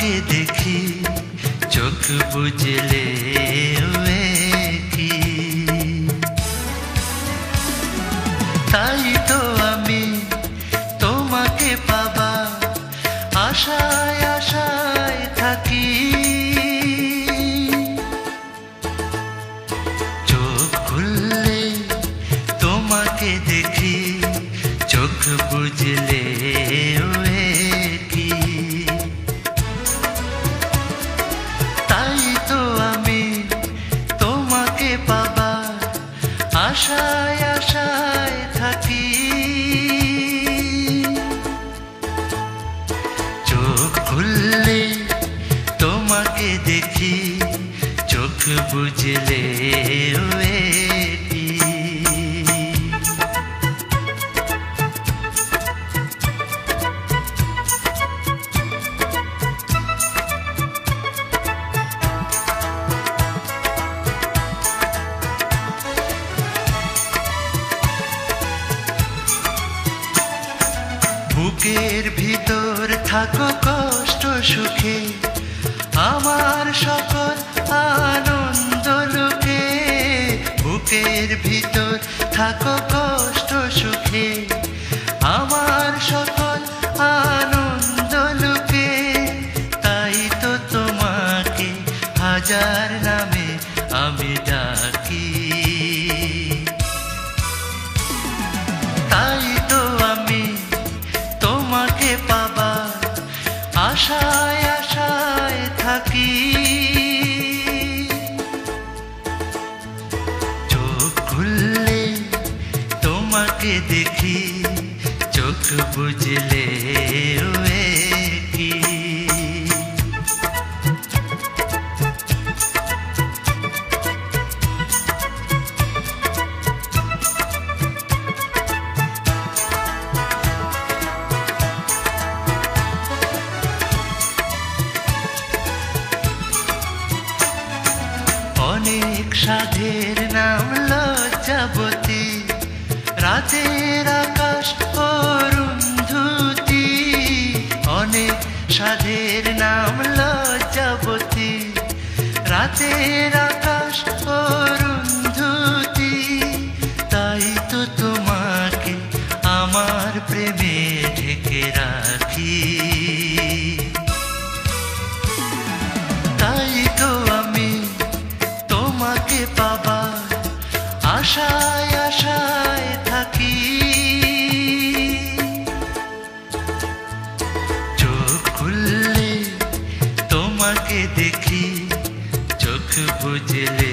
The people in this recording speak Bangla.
তোমাকে দেখি চোখ বুঝলে কি, তাই তো আমি তোমাকে পাবার আশায় আশায় থাকি। চোখ খুললে তোমাকে দেখি চোখ বুঝলে কি, তাই তো আমি তোমাকে পাবার আশায় আশায় থাকি। চোখ খুললে তোমাকে দেখি চোখ বুঝলে কি। বুকের ভিতর থাকো কষ্ট সুখে, আমার সকল আনন্দ লুকে। বুকের ভিতর থাকো কষ্ট সুখে, আমার সকল আনন্দ লুকে। তাই তো তোমাকে হাজার নামে আমি ডাকি, তাই তো আমি তোমাকে পাবার আশায় আশায় থাকি। চোখ খুললে তোমাকে দেখি চোখ বুঝলে কি। অনেক সাধের নাম লজ্জাবতী, রাতের আকাশ অরুন্ধতী। অনেক সাধের নাম লজ্জাবতী, রাতের আকাশ অরুন্ধতী। তাই তো তোমাকে আমার প্রেমে ঢেকে রাখি, তাই তো আমি তোমাকে পাবার আশায় আশায় থাকি। চোখ খুললে তোমাকে দেখি চোখ বুঝলে